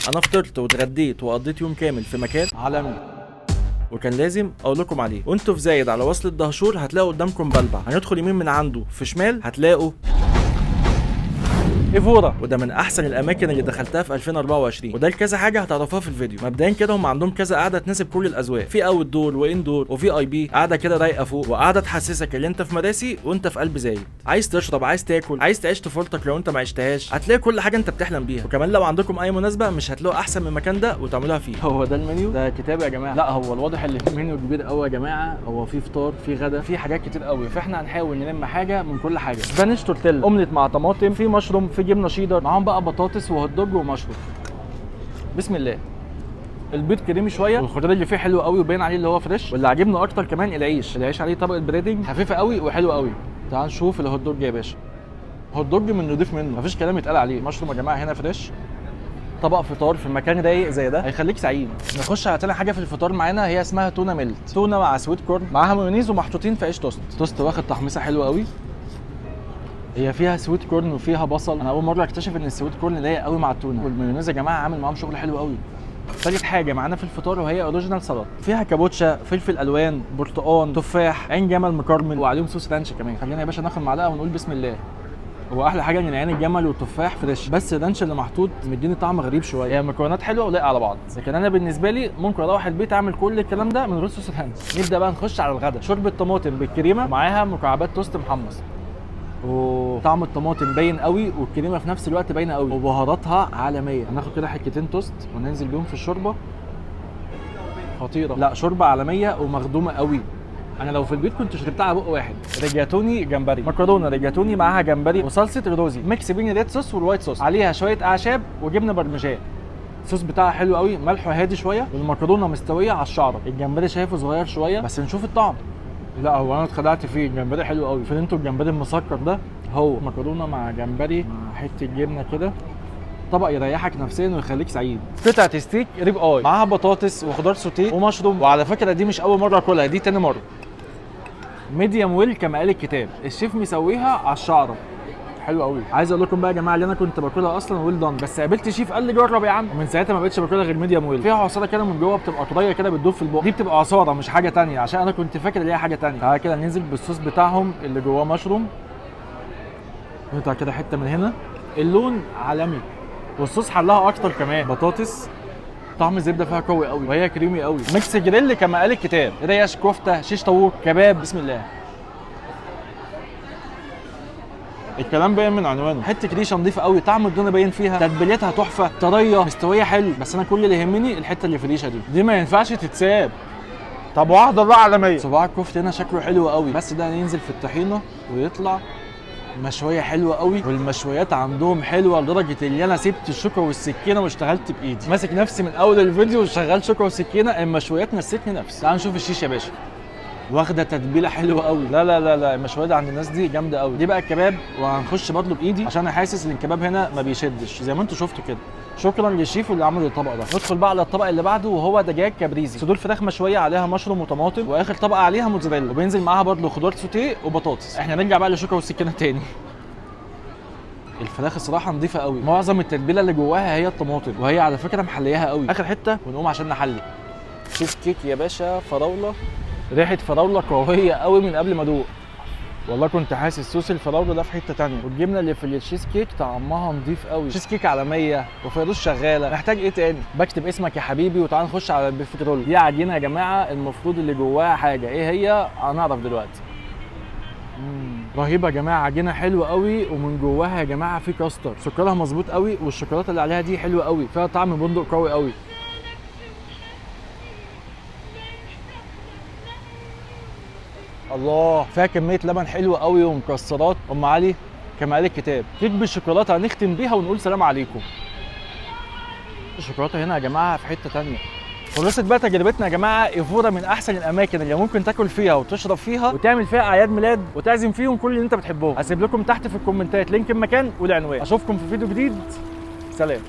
انا فطرت واتغديت وقضيت يوم كامل في مكان عالمي، وكان لازم اقول لكم عليه. وانتوا في زايد على وصلة دهشور هتلاقوا قدامكم بلبع، هندخل يمين من عنده في شمال هتلاقوا ايفورا، وده من احسن الاماكن اللي دخلتها في 2024. وده لكذا حاجه هتعرفوها في الفيديو. مبدئيا كده هم عندهم كذا قاعده تناسب كل الاذواق، في اوت دور وان دور وفي اي بي، قاعده كده رايقه فوق، وقاعده تحسسك ان انت في مراسي وانت في قلب زايد. عايز تشرب، عايز تاكل، عايز تعيش طفولتك لو انت ما عشتهاش، هتلاقي كل حاجه انت بتحلم بيها. وكمان لو عندكم اي مناسبه مش هتلاقوا احسن من المكان ده وتعملوها فيه. هو ده المنيو؟ ده كتاب يا جماعه؟ لا هو الواضح اللي في منيو كبير قوي يا جماعه. هو في فطار، في غدا، في حاجات كتير قوي، فاحنا هنحاول نلم حاجه من كل حاجه. سبانيش تورتيلا، اومليت مع طماطم، في مشروم، في جبنه شيدر، معاهم بقى بطاطس وهوت دوج ومشروم. بسم الله. البيض كريمي شويه، والخضار اللي فيه حلو قوي وباين عليه اللي هو فريش. واللي عاجبني اكتر كمان العيش عليه طبقه بريدنج خفيفه قوي وحلوه قوي. تعال نشوف الهوت دوج يا باشا. هوت دوج من نضيف منه، مفيش كلام يتقال عليه. مشروم يا جماعه هنا فريش. طبق فطار في مكان رايق زي ده هيخليك سعيد. نخش على تاني حاجه في الفطار معانا، هي اسمها تونه ميلت، تونه مع سويت كورن معاها مايونيز ومحطوطين في عيش توست واخد تحميصه حلوه قوي. هي فيها سويت كورن وفيها بصل. انا اول مره اكتشف ان السويت كورن لايق قوي مع التونه، والمايونيز يا جماعه عامل معاهم شغل حلو قوي. ثالث حاجه معانا في الفطار وهي اوريجينال سلطه، فيها كابوتشا، فلفل الوان، برتقان، تفاح، عين جمل مكرمل، وعليهم صوص رانش كمان. خلينا يا باشا ناخد معلقه ونقول بسم الله. هو احلى حاجه ان عين الجمل والتفاح فريش، بس الرانش اللي محطوط مديني طعم غريب شويه. هي مكونات حلوه ولايقه على بعض، لكن انا بالنسبه لي ممكن اروح البيت اعمل كل الكلام ده من غير صوص الرانش. نبدا بقى نخش على الغدا. شوربه طماطم بالكريمه معاها مكعبات توست محمص. وطعم الطماطم باين قوي والكريمه في نفس الوقت باينه قوي، وبهاراتها عالميه. هناخد كده حتتين توست وننزل بيهم في الشوربه. خطيره، لا شوربه عالميه ومخدومه قوي. انا لو في البيت كنت شربتها على بق واحد. ريجاتوني جمبري، مكرونه ريجاتوني معاها جمبري وصلصه روزي، ميكس بين الريد صوص والوايت صوص، عليها شويه اعشاب وجبنه برمجان. الصوص بتاعها حلو قوي، ملحه هادي شويه، والمكرونه مستويه على الشعره. الجمبري شايفه صغير شويه بس نشوف الطعم. لا هو انا اتخدعت فيه، الجمبري حلو قوي. فين انتوا الجمبري المسكر ده؟ هو مكرونه مع جمبري مع حته جبنه كده، طبق يريحك نفسيا ويخليك سعيد. قطعه ستيك ريب اي معاها بطاطس وخضار سوتيه ومشروم. وعلى فكره دي مش اول مره اكلها، دي تاني مره. ميديوم ويل كما قال الكتاب، الشيف مسويها على الشعره، حلو قوي. عايز اقول لكم بقى يا جماعه اللي انا كنت باكلها اصلا ويل دان، بس قابلت شيف قال لي جرب يا عم، ومن ساعتها ما بقتش باكلها غير ميديوم ويل. فيها عصاره كده من جوه بتبقى طريه كده بتدوب في البق، دي بتبقى عصاره مش حاجه ثانيه، عشان انا كنت فاكر ان هي حاجه ثانيه. تعالى كده ننزل بالصوص بتاعهم اللي جواه مشروم، نقطع كده حته من هنا. اللون عالمي والصوص حلها اكتر كمان. بطاطس طعم الزبده فيها قوي قوي وهي كريمي قوي. ميكس جريل كما قال الكتاب، ريش، كفته، شيش طاووق، كباب. بسم الله. الكلام باين من عنوانه. حته ريشه نظيفه قوي، طعم الدونه باين فيها، تتبيلتها تحفه، طريه مستويه حلو. بس انا كل اللي يهمني الحته اللي في الريشه دي ما ينفعش تتساب. طب واحده بقى عالميه. صباع الكفته هنا شكله حلو قوي، بس ده ينزل في الطحينه ويطلع مشويه حلوه قوي. والمشويات عندهم حلوه لدرجه ان انا سبت الشوكه والسكينه واشتغلت بايدي، ماسك نفسي من اول الفيديو وشغال شوكه وسكينه. المشويات نسيتني نفسي. تعال نشوف الشيش يا باشا، واخده تتبيله حلوه قوي. لا لا لا لا، المشويات عند الناس دي جامده قوي. دي بقى الكباب، وهنخش برضه بايدي عشان انا حاسس ان الكباب هنا ما بيشدش زي ما انتم شفتوا كده. شكرا للشيف اللي عمل الطبق ده. ندخل بقى على الطبق اللي بعده وهو دجاج كابريزي، صدور فراخ مشويه عليها مشروم وطماطم، واخر طبق عليها موتزاريلا، وبينزل معاها برضه خضار سوتيه وبطاطس. احنا نرجع بقى للشوكه والسكينه تاني. الفراخ الصراحه نظيفه قوي، معظم التتبيله اللي جواها هي الطماطم، وهي على فكره محلياها قوي. اخر حته ونقوم عشان نحلي. تشيز كيك يا باشا، فراوله، ريحه فراوله قويه قوي من قبل ما ادوق. والله كنت حاسس صوص الفراوله ده في حته ثانيه، والجبنه اللي في التشيز كيك طعمها نظيف قوي. تشيز كيك عالميه وفيروز شغاله، محتاج ايه تاني؟ بكتب اسمك يا حبيبي وتعال نخش على البيف رول. دي عجينه يا جماعه، المفروض اللي جواها حاجه، ايه هي؟ هنعرف دلوقتي. رهيبه يا جماعه، عجينه حلوه قوي، ومن جواها يا جماعه في كاستر، سكرها مظبوط قوي، والشوكولاته اللي عليها دي حلوه قوي، فيها طعم بندق قوي قوي. الله، فيها كميه لبن حلوه قوي ومكسرات. ام علي كما قال الكتاب، كيك بالشوكولاته هنختم بيها ونقول سلام عليكم. الشوكولاته هنا يا جماعه في حته ثانيه. خلصت بقى تجربتنا يا جماعه. ايفورا من احسن الاماكن اللي ممكن تاكل فيها وتشرب فيها وتعمل فيها اعياد ميلاد وتعزم فيهم كل اللي انت بتحبهم. هسيب لكم تحت في الكومنتات لينك المكان والعنوان. اشوفكم في فيديو جديد، سلام.